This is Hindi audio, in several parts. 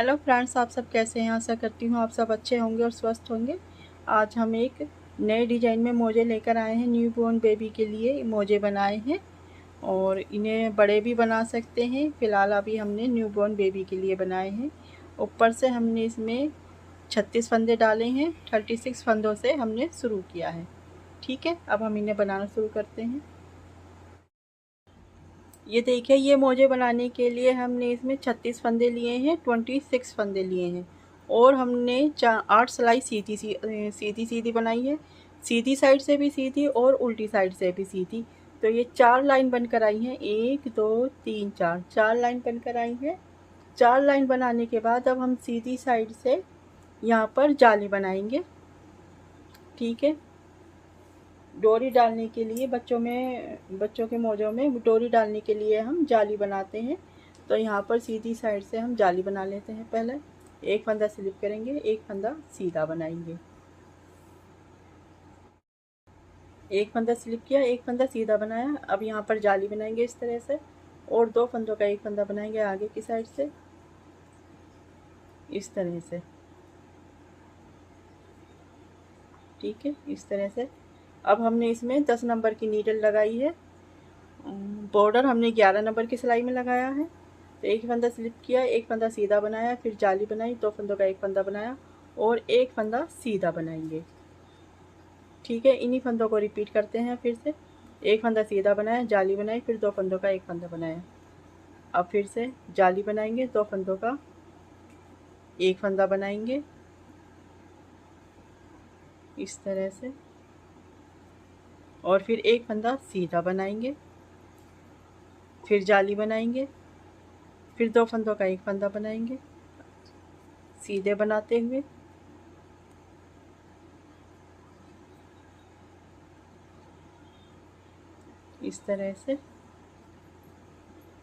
हेलो फ्रेंड्स, आप सब कैसे हैं। आशा करती हूँ आप सब अच्छे होंगे और स्वस्थ होंगे। आज हम एक नए डिज़ाइन में मोजे लेकर आए हैं। न्यू बॉर्न बेबी के लिए मोजे बनाए हैं और इन्हें बड़े भी बना सकते हैं। फ़िलहाल अभी हमने न्यू बॉर्न बेबी के लिए बनाए हैं। ऊपर से हमने इसमें 36 फंदे डाले हैं। 36 फंदों से हमने शुरू किया है। ठीक है, अब हम इन्हें बनाना शुरू करते हैं। ये देखिए, ये मोजे बनाने के लिए हमने इसमें 36 फंदे लिए हैं, 26 फंदे लिए हैं और हमने 8 सिलाई सीधी सीधी बनाई है। सीधी साइड से भी सीधी और उल्टी साइड से भी सीधी। तो ये 4 लाइन बनकर आई हैं। 1 2 3 4 4 लाइन बनकर आई हैं। 4 लाइन बनाने के बाद अब हम सीधी साइड से यहाँ पर जाली बनाएंगे। ठीक है, डोरी डालने के लिए बच्चों के मोजों में डोरी डालने के लिए हम जाली बनाते हैं। तो यहाँ पर सीधी साइड से हम जाली बना लेते हैं। पहले एक फंदा स्लिप करेंगे, एक फंदा सीधा बनाएंगे। एक फंदा स्लिप किया, एक फंदा सीधा बनाया। अब यहाँ पर जाली बनाएंगे इस तरह से और 2 फंदों का एक फंदा बनाएंगे आगे की साइड से इस तरह से। ठीक है, इस तरह से। अब हमने इसमें 10 नंबर की नीडल लगाई है। बॉर्डर हमने 11 नंबर की सिलाई में लगाया है। तो एक फंदा स्लिप किया, एक फंदा सीधा बनाया, फिर जाली बनाई, 2 फंदों का एक फंदा बनाया और एक फंदा सीधा बनाएंगे। ठीक है, इन्हीं फंदों को रिपीट करते हैं फिर से। एक फंदा सीधा बनाया, जाली बनाई, फिर 2 फंदों का एक फंदा बनाया। अब फिर से जाली बनाएंगे, 2 फंदों का एक फंदा बनाएंगे इस तरह से और फिर एक फंदा सीधा बनाएंगे, फिर जाली बनाएंगे, फिर 2 फंदों का एक फंदा बनाएंगे सीधे बनाते हुए। इस तरह से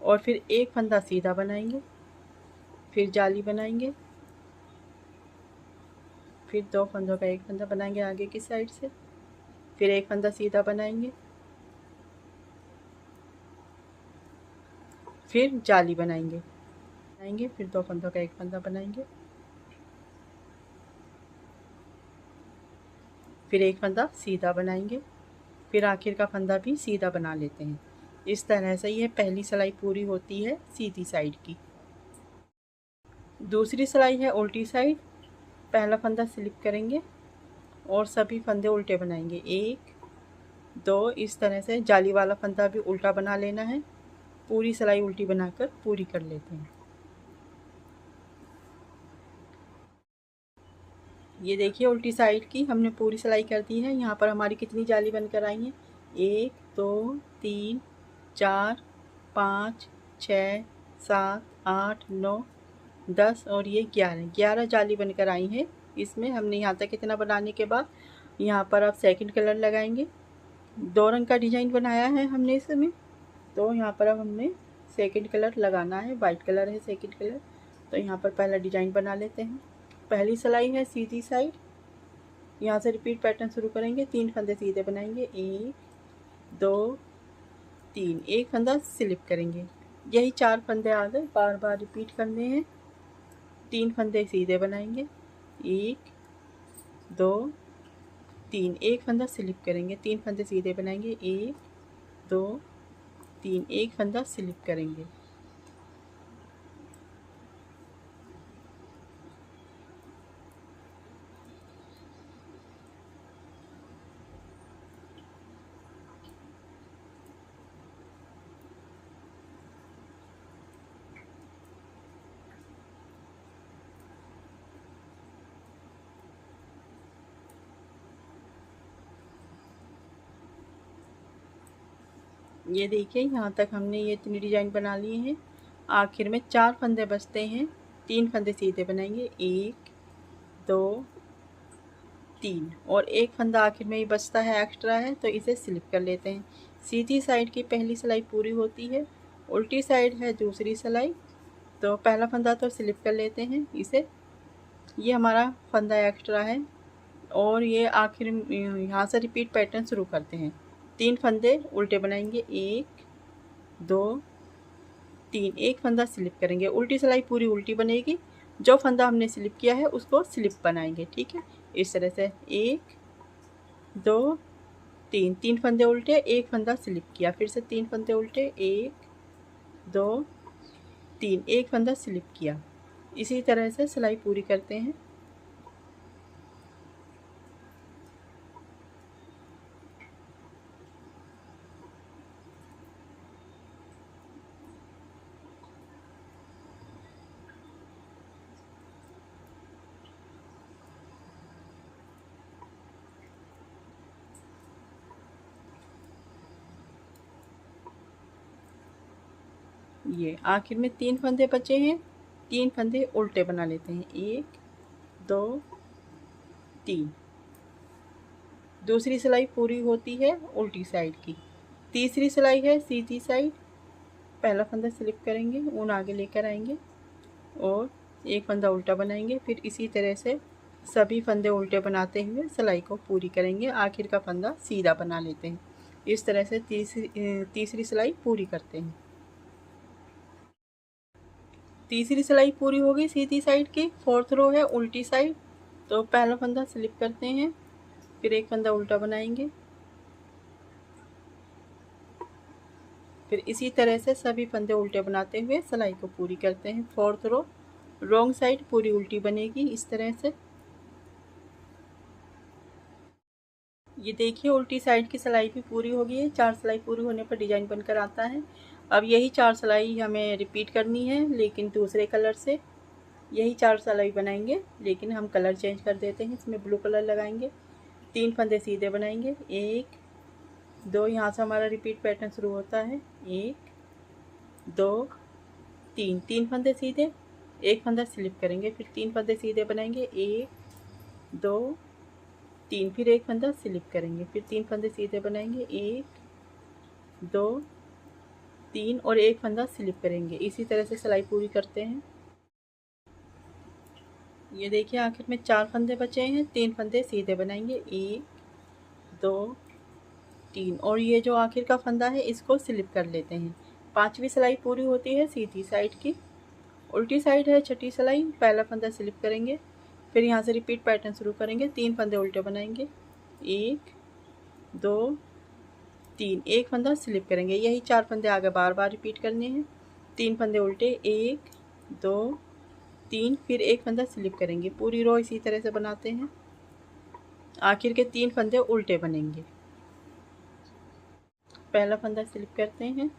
और फिर एक फंदा सीधा बनाएंगे, फिर जाली बनाएंगे, फिर 2 फंदों का एक फंदा बनाएंगे आगे की साइड से, फिर एक फंदा सीधा बनाएंगे, फिर जाली बनाएंगे, फिर 2 फंदों का एक फंदा बनाएंगे, फिर एक फंदा सीधा बनाएंगे, फिर आखिर का फंदा भी सीधा बना लेते हैं। इस तरह से ये पहली सिलाई पूरी होती है सीधी साइड की। दूसरी सिलाई है उल्टी साइड। पहला फंदा स्लिप करेंगे और सभी फंदे उल्टे बनाएंगे। 1 2 इस तरह से जाली वाला फंदा भी उल्टा बना लेना है। पूरी सिलाई उल्टी बनाकर पूरी कर लेते हैं। ये देखिए, उल्टी साइड की हमने पूरी सिलाई कर दी है। यहाँ पर हमारी कितनी जाली बनकर आई हैं? 1 2 3 4 5 6 7 8 9 10 और ये 11 जाली बनकर आई हैं। इसमें हमने यहाँ तक इतना बनाने के बाद यहाँ पर अब सेकंड कलर लगाएंगे। 2 रंग का डिजाइन बनाया है हमने इसमें। तो यहाँ पर अब हमने सेकंड कलर लगाना है। वाइट कलर है सेकंड कलर। तो यहाँ पर पहला डिजाइन बना लेते हैं। पहली सिलाई है सीधी साइड। यहाँ से रिपीट पैटर्न शुरू करेंगे। 3 फंदे सीधे बनाएंगे, 1 2 3, एक फंदा स्लिप करेंगे। यही 4 फंदे आ गए, बार बार रिपीट करने हैं। 3 फंदे सीधे बनाएंगे, 1 2 3, एक फंदा स्लिप करेंगे। 3 फंदे सीधे बनाएंगे, 1 2 3, एक फंदा स्लिप करेंगे। ये देखिए, यहाँ तक हमने ये इतनी डिजाइन बना लिए हैं। आखिर में 4 फंदे बचते हैं। 3 फंदे सीधे बनाएंगे, 1 2 3 और एक फंदा आखिर में ही बचता है, एक्स्ट्रा है, तो इसे स्लिप कर लेते हैं। सीधी साइड की पहली सिलाई पूरी होती है। उल्टी साइड है दूसरी सिलाई। तो पहला फंदा तो स्लिप कर लेते हैं इसे। ये हमारा फंदा एक्स्ट्रा है और ये आखिर यहाँ से रिपीट पैटर्न शुरू करते हैं। 3 फंदे उल्टे बनाएंगे, 1 2 3, एक फंदा स्लिप करेंगे। उल्टी सिलाई पूरी उल्टी बनेगी जो फंदा हमने स्लिप किया है उसको स्लिप बनाएंगे। ठीक है, इस तरह से 1 2 3, 3 फंदे उल्टे, एक फंदा स्लिप किया, फिर से 3 फंदे उल्टे, 1 2 3, एक फंदा स्लिप किया। इसी तरह से सिलाई पूरी करते हैं। ये आखिर में 3 फंदे बचे हैं, 3 फंदे उल्टे बना लेते हैं, 1 2 3। दूसरी सिलाई पूरी होती है उल्टी साइड की। तीसरी सिलाई है सीधी साइड। पहला फंदा स्लिप करेंगे, ऊन आगे लेकर आएंगे और एक फंदा उल्टा बनाएंगे। फिर इसी तरह से सभी फंदे उल्टे बनाते हुए सिलाई को पूरी करेंगे। आखिर का फंदा सीधा बना लेते हैं। इस तरह से तीसरी सिलाई पूरी करते हैं। तीसरी सिलाई पूरी हो गई सीधी साइड की। फोर्थ रो है उल्टी साइड। तो पहला फंदा स्लिप करते हैं, फिर एक फंदा उल्टा बनाएंगे, फिर इसी तरह से सभी फंदे उल्टे बनाते हुए सिलाई को पूरी करते हैं। फोर्थ रो रॉन्ग साइड पूरी उल्टी बनेगी इस तरह से। ये देखिए उल्टी साइड की सिलाई भी पूरी हो गई है। 4 सिलाई पूरी होने पर डिजाइन बनकर आता है। अब यही 4 सिलाई हमें रिपीट करनी है, लेकिन दूसरे कलर से। यही 4 सिलाई बनाएंगे, लेकिन हम कलर चेंज कर देते हैं। इसमें ब्लू कलर लगाएंगे। 3 फंदे सीधे बनाएंगे, 1 2, यहाँ से हमारा रिपीट पैटर्न शुरू होता है। 1 2 3, 3 फंदे सीधे, एक फंदा स्लिप करेंगे, फिर 3 फंदे सीधे बनाएंगे, 1 2 3, फिर एक फंदा स्लिप करेंगे, फिर 3 फंदे सीधे बनाएंगे, 1 2 3 और एक फंदा स्लिप करेंगे। इसी तरह से सिलाई पूरी करते हैं। ये देखिए आखिर में 4 फंदे बचे हैं, 3 फंदे सीधे बनाएंगे, 1 2 3 और ये जो आखिर का फंदा है इसको स्लिप कर लेते हैं। 5वीं सिलाई पूरी होती है सीधी साइड की। उल्टी साइड है छठी सिलाई। पहला फंदा स्लिप करेंगे, फिर यहाँ से रिपीट पैटर्न शुरू करेंगे। 3 फंदे उल्टे बनाएंगे, 1 2 3, एक फंदा स्लिप करेंगे। यही 4 फंदे आगे बार बार रिपीट करने हैं। 3 फंदे उल्टे, 1 2 3, फिर एक फंदा स्लिप करेंगे। पूरी रो इसी तरह से बनाते हैं। आखिर के 3 फंदे उल्टे बनेंगे। पहला फंदा स्लिप करते हैं।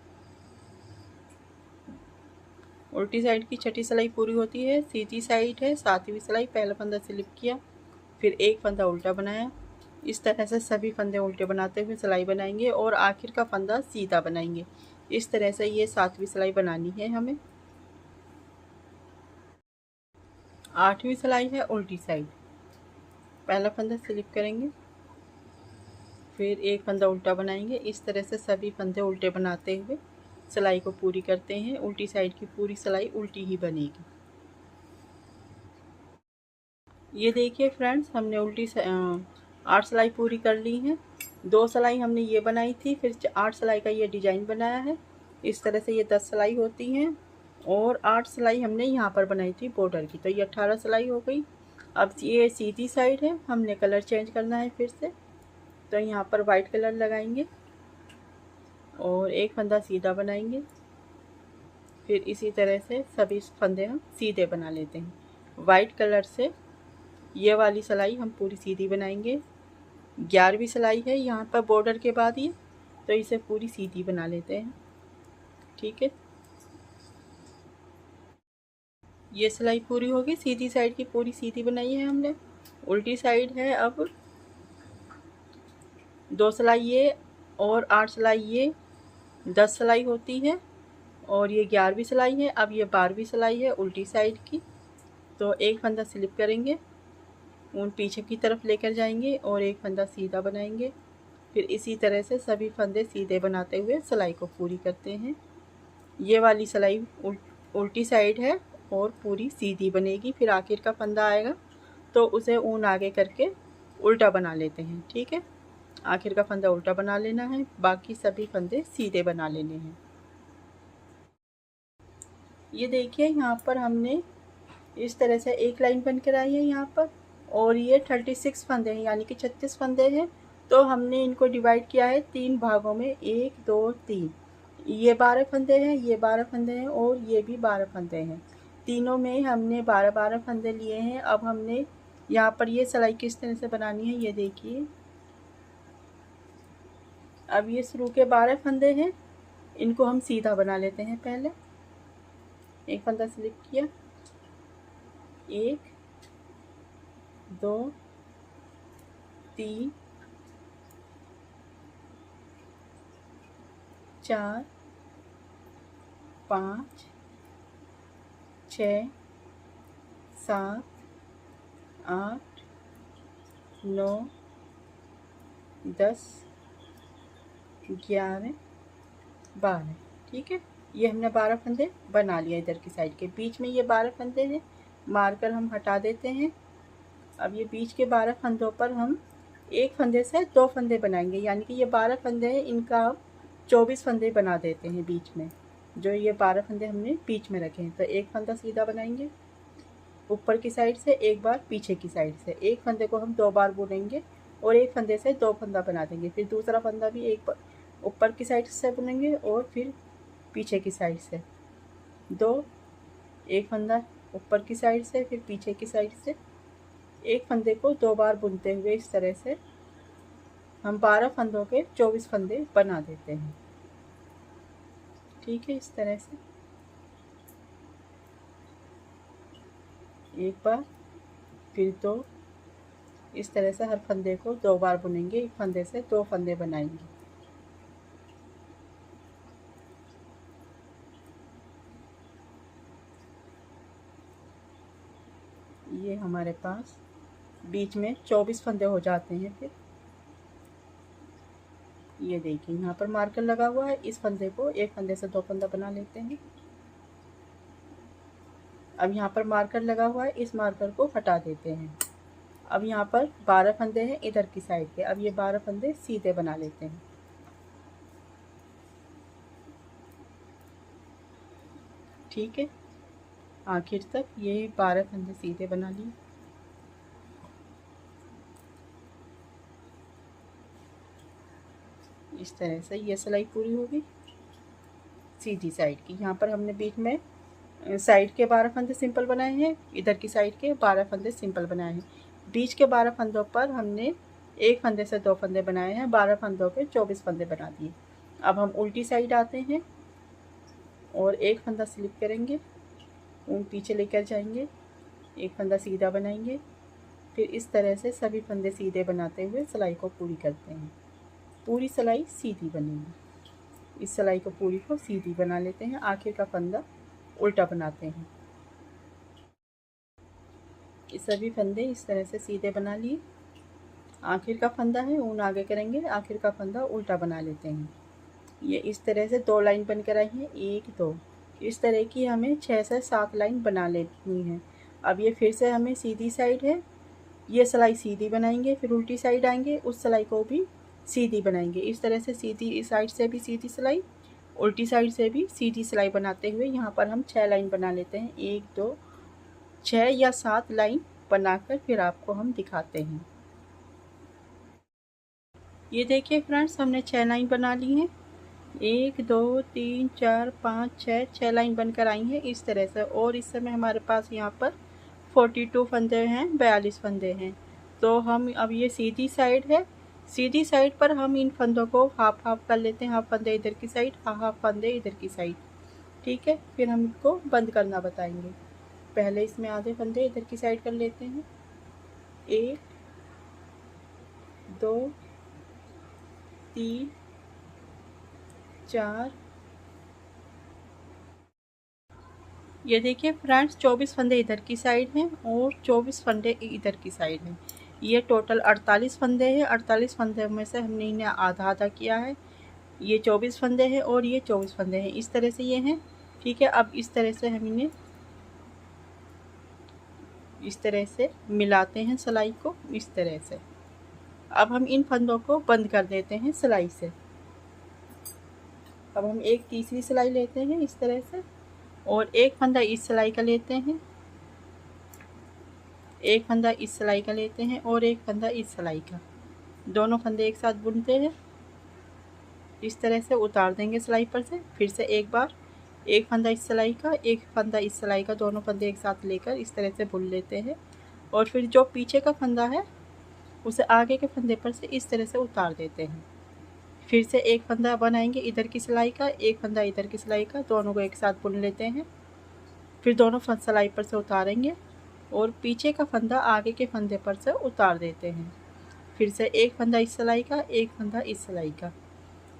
उल्टी साइड की छठी सिलाई पूरी होती है। सीधी साइड है 7वीं सिलाई। पहला फंदा स्लिप किया, फिर एक फंदा उल्टा बनाया। इस तरह से सभी फंदे उल्टे बनाते हुए सिलाई बनाएंगे और आखिर का फंदा सीधा बनाएंगे। इस तरह से ये 7वीं सिलाई बनानी है हमें। 8वीं सिलाई है उल्टी साइड। पहला फंदा स्लिप करेंगे, फिर एक फंदा उल्टा बनाएंगे। इस तरह से सभी फंदे उल्टे बनाते हुए सिलाई को पूरी करते हैं। उल्टी साइड की पूरी सिलाई उल्टी ही बनेगी। ये देखिए फ्रेंड्स, हमने 8 सिलाई पूरी कर ली है। 2 सिलाई हमने ये बनाई थी, फिर 8 सिलाई का ये डिजाइन बनाया है। इस तरह से ये 10 सिलाई होती हैं और 8 सिलाई हमने यहाँ पर बनाई थी बॉर्डर की, तो ये 18 सिलाई हो गई। अब ये सीधी साइड है, हमने कलर चेंज करना है फिर से। तो यहाँ पर वाइट कलर लगाएंगे और एक फंदा सीधा बनाएंगे, फिर इसी तरह से सभी फंदे हम सीधे बना लेते हैं। वाइट कलर से ये वाली सिलाई हम पूरी सीधी बनाएंगे। 11वीं सिलाई है यहाँ पर बॉर्डर के बाद ये, तो इसे पूरी सीधी बना लेते हैं। ठीक है, ये सिलाई पूरी होगी। सीधी साइड की पूरी सीधी बनाई है हमने। उल्टी साइड है अब 2 सिलाई ये और 8 सिलाई ये, 10 सिलाई होती है और ये 11वीं सिलाई है। अब ये 12वीं सिलाई है उल्टी साइड की। तो एक फंदा स्लिप करेंगे, ऊन पीछे की तरफ लेकर जाएंगे और एक फंदा सीधा बनाएंगे। फिर इसी तरह से सभी फंदे सीधे बनाते हुए सिलाई को पूरी करते हैं। ये वाली सिलाई उल्टी साइड है और पूरी सीधी बनेगी। फिर आखिर का फंदा आएगा तो उसे ऊन आगे करके उल्टा बना लेते हैं। ठीक है, आखिर का फंदा उल्टा बना लेना है, बाकी सभी फंदे सीधे बना लेने हैं। ये देखिए यहाँ पर हमने इस तरह से एक लाइन बनकर आई है यहाँ पर। और ये 36 फंदे हैं, यानी कि 36 फंदे हैं। तो हमने इनको डिवाइड किया है 3 भागों में, 1 2 3। ये 12 फंदे हैं, ये 12 फंदे हैं और ये भी 12 फंदे हैं। तीनों में हमने 12-12 फंदे लिए हैं। अब हमने यहाँ पर ये सिलाई किस तरह से बनानी है ये देखिए। अब ये शुरू के 12 फंदे हैं, इनको हम सीधा बना लेते हैं। पहले एक फंदा स्लिप किया, 1 2 3 4 5 6 7 8 9 10 11 12। ठीक है, ये हमने 12 फंदे बना लिया। इधर की साइड के बीच में ये 12 फंदे हैं, मार्कर हम हटा देते हैं। अब ये बीच के 12 फंदों पर हम एक फंदे से 2 फंदे बनाएंगे, यानी कि ये 12 फंदे हैं, इनका हम 24 फंदे बना देते हैं बीच में। जो ये 12 फंदे हमने बीच में रखे हैं, तो एक फंदा सीधा बनाएंगे ऊपर की साइड से, एक बार पीछे की साइड से। एक फंदे को हम 2 बार बुनेंगे और एक फंदे से 2 फंदा बना देंगे। फिर दूसरा फंदा भी एक ऊपर की साइड से बुनेंगे और फिर पीछे की साइड से 2, एक फंदा ऊपर की साइड से, फिर पीछे की साइड से। एक फंदे को 2 बार बुनते हुए इस तरह से हम 12 फंदों के 24 फंदे बना देते हैं। ठीक है, इस तरह से एक बार, फिर 2, इस तरह से हर फंदे को 2 बार बुनेंगे। एक फंदे से 2 फंदे बनाएंगे। ये हमारे पास बीच में 24 फंदे हो जाते हैं। फिर ये देखिए यहाँ पर मार्कर लगा हुआ है, इस फंदे को एक फंदे से 2 फंदा बना लेते हैं। अब यहाँ पर मार्कर लगा हुआ है, इस मार्कर को हटा देते हैं। अब यहाँ पर 12 फंदे हैं इधर की साइड के। अब ये 12 फंदे सीधे बना लेते हैं। ठीक है, आखिर तक ये 12 फंदे सीधे बना लिए। इस तरह से ये सिलाई पूरी होगी सीधी साइड की। यहाँ पर हमने बीच में साइड के 12 फंदे सिंपल बनाए हैं, इधर की साइड के 12 फंदे सिंपल बनाए हैं। बीच के 12 फंदों पर हमने एक फंदे से 2 फंदे बनाए हैं। 12 फंदों के 24 फंदे बना दिए। अब हम उल्टी साइड आते हैं और एक फंदा स्लिप करेंगे, ऊन पीछे लेकर जाएंगे, एक फंदा सीधा बनाएंगे। फिर इस तरह से सभी फंदे सीधे बनाते हुए सिलाई को पूरी करते हैं। पूरी सिलाई सीधी बनेगी। इस सिलाई को पूरी को सीधी बना लेते हैं। आखिर का फंदा उल्टा बनाते हैं। ये सभी फंदे इस तरह से सीधे बना लिए। आखिर का फंदा है, ऊन आगे करेंगे, आखिर का फंदा उल्टा बना लेते हैं। ये इस तरह से 2 लाइन बनकर आई है, 1 2। इस तरह की हमें 6 से 7 लाइन बना लेनी है। अब ये फिर से हमें सीधी साइड है, ये सिलाई सीधी बनाएंगे, फिर उल्टी साइड आएंगे, उस सिलाई को भी सीधी बनाएंगे। इस तरह से सीधी साइड से भी सीधी सिलाई, उल्टी साइड से भी सीधी सिलाई बनाते हुए यहाँ पर हम 6 लाइन बना लेते हैं। 1 2 6 या 7 लाइन बनाकर फिर आपको हम दिखाते हैं। ये देखिए फ्रेंड्स, हमने 6 लाइन बना ली हैं। 1 2 3 4 5 6 लाइन बनकर आई हैं इस तरह से। और इस समय हमारे पास यहाँ पर 42 फंदे हैं, 42 फंदे हैं। तो हम अब ये सीधी साइड है, सीधी साइड पर हम इन फंदों को हाफ हाफ कर लेते हैं। हाफ फंदे इधर की साइड, हाफ फंदे इधर की साइड। ठीक है, फिर हम इनको बंद करना बताएंगे। पहले इसमें आधे फंदे इधर की साइड कर लेते हैं। 1 2 3 4। ये देखिए फ्रेंड्स, 24 फंदे इधर की साइड हैं और 24 फंदे इधर की साइड हैं। ये टोटल 48 फंदे हैं। 48 फंदे में से हमने इन्हें आधा आधा किया है। ये 24 फंदे हैं और ये 24 फंदे हैं। इस तरह से ये हैं। ठीक है, अब इस तरह से हम इन्हें इस तरह से मिलाते हैं सिलाई को, इस तरह से। अब हम इन फंदों को बंद कर देते हैं सिलाई से। अब हम एक तीसरी सिलाई लेते हैं इस तरह से और एक फंदा इस सिलाई का लेते हैं एक फंदा इस सिलाई का लेते हैं और एक फंदा इस सिलाई का, दोनों फंदे एक साथ बुनते हैं। इस तरह से उतार देंगे सिलाई पर से। फिर से एक बार एक फंदा इस सिलाई का, एक फंदा इस सिलाई का, दोनों फंदे एक साथ लेकर इस तरह से बुन लेते हैं। और फिर जो पीछे का फंदा है उसे आगे के फंदे पर से इस तरह से उतार देते हैं। फिर से एक फंदा बनाएंगे इधर की सिलाई का, एक फंदा इधर की सिलाई का, दोनों को एक साथ बुन लेते हैं। फिर दोनों सिलाई पर से उतारेंगे और पीछे का फंदा आगे के फंदे पर से उतार देते हैं। फिर से एक फंदा इस सिलाई का, एक फंदा इस सिलाई का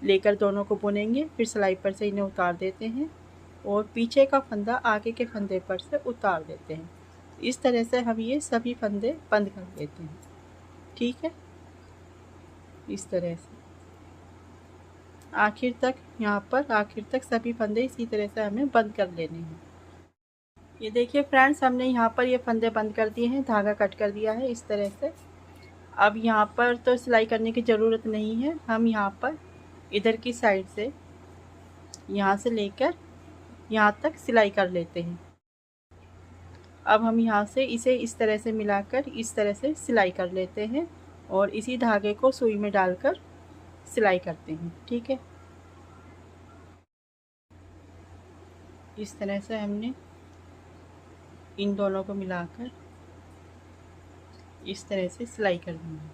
लेकर दोनों को बुनेंगे। फिर सिलाई पर से इन्हें उतार देते हैं और पीछे का फंदा आगे के फंदे पर से उतार देते हैं। इस तरह से हम ये सभी फंदे बंद कर देते हैं। ठीक है, इस तरह से आखिर तक, यहाँ पर आखिर तक सभी फंदे इसी तरह से हमें बंद कर लेने हैं। ये देखिए फ्रेंड्स, हमने यहाँ पर ये फंदे बंद कर दिए हैं, धागा कट कर दिया है इस तरह से। अब यहाँ पर तो सिलाई करने की ज़रूरत नहीं है। हम यहाँ पर इधर की साइड से यहाँ से लेकर यहाँ तक सिलाई कर लेते हैं। अब हम यहाँ से इसे इस तरह से मिलाकर इस तरह से सिलाई कर लेते हैं और इसी धागे को सुई में डालकर सिलाई करते हैं। ठीक है, इस तरह से हमने इन दोनों को मिलाकर इस तरह से सिलाई कर दी है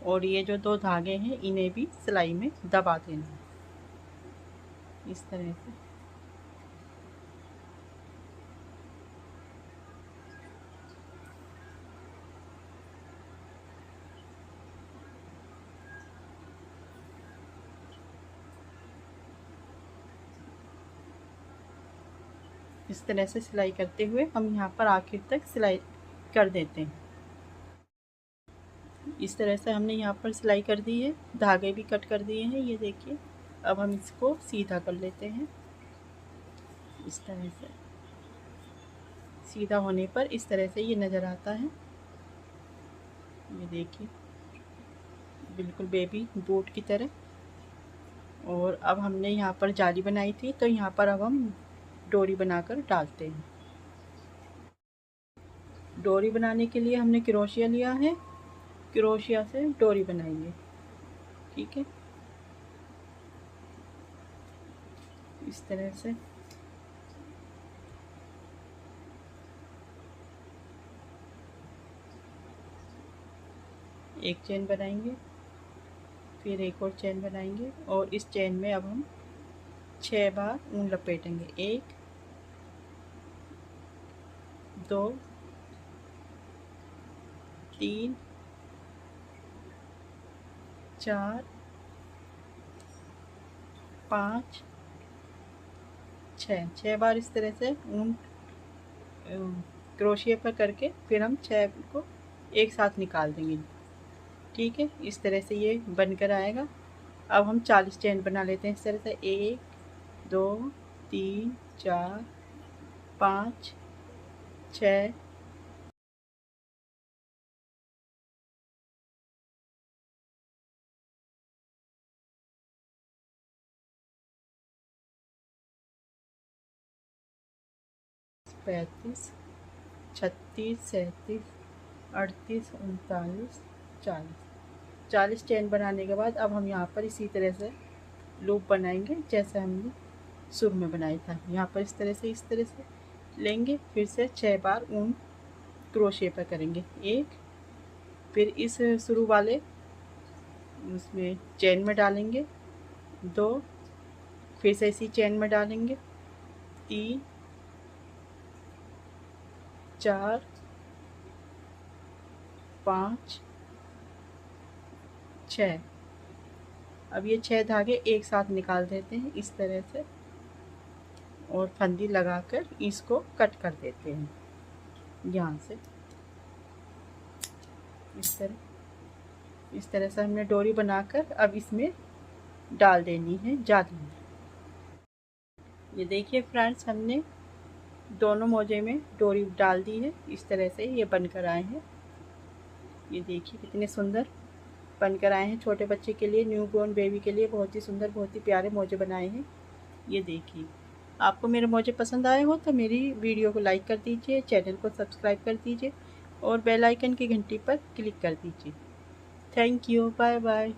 और ये जो दो धागे हैं इन्हें भी सिलाई में दबा देना है इस तरह से। इस तरह से सिलाई करते हुए हम यहाँ पर आखिर तक सिलाई कर देते हैं। इस तरह से हमने यहाँ पर सिलाई कर दी है, धागे भी कट कर दिए हैं। ये देखिए, अब हम इसको सीधा कर लेते हैं। इस तरह से सीधा होने पर इस तरह से ये नज़र आता है। ये देखिए, बिल्कुल बेबी बूट की तरह। और अब हमने यहाँ पर जाली बनाई थी, तो यहाँ पर अब हम डोरी बनाकर डालते हैं। डोरी बनाने के लिए हमने क्रोशिया लिया है, क्रोशिया से डोरी बनाएंगे। ठीक है, इस तरह से एक चेन बनाएंगे, फिर एक और चेन बनाएंगे और इस चेन में अब हम 6 बार ऊन लपेटेंगे। 1 2 3 4 5 6 बार इस तरह से ऊन क्रोशिया पर करके फिर हम 6 को एक साथ निकाल देंगे। ठीक है, इस तरह से ये बनकर आएगा। अब हम 40 चेन बना लेते हैं इस तरह से। 1 2 3 4 5 6 35 36 37 38 39 40 चेन बनाने के बाद अब हम यहाँ पर इसी तरह से लूप बनाएंगे जैसे हमने शुरू में बनाया था। यहाँ पर इस तरह से लेंगे, फिर से 6 बार ऊन क्रोशे पर करेंगे। 1, फिर इस शुरू वाले उसमें चेन में डालेंगे। 2, फिर से इसी चेन में डालेंगे। 3 4 5 6। अब ये 6 धागे एक साथ निकाल देते हैं इस तरह से और फंदी लगाकर इसको कट कर देते हैं यहाँ से। इस तरह से हमने डोरी बनाकर अब इसमें डाल देनी है जाली में। ये देखिए फ्रेंड्स, हमने दोनों मोजे में डोरी डाल दी है। इस तरह से ये बनकर आए हैं। ये देखिए कितने सुंदर बनकर आए हैं। छोटे बच्चे के लिए, न्यू बॉर्न बेबी के लिए बहुत ही सुंदर, बहुत ही प्यारे मोजे बनाए हैं। ये देखिए, आपको मेरे मोजे पसंद आए हो तो मेरी वीडियो को लाइक कर दीजिए, चैनल को सब्सक्राइब कर दीजिए और बेल आइकन की घंटी पर क्लिक कर दीजिए। Thank you, bye bye.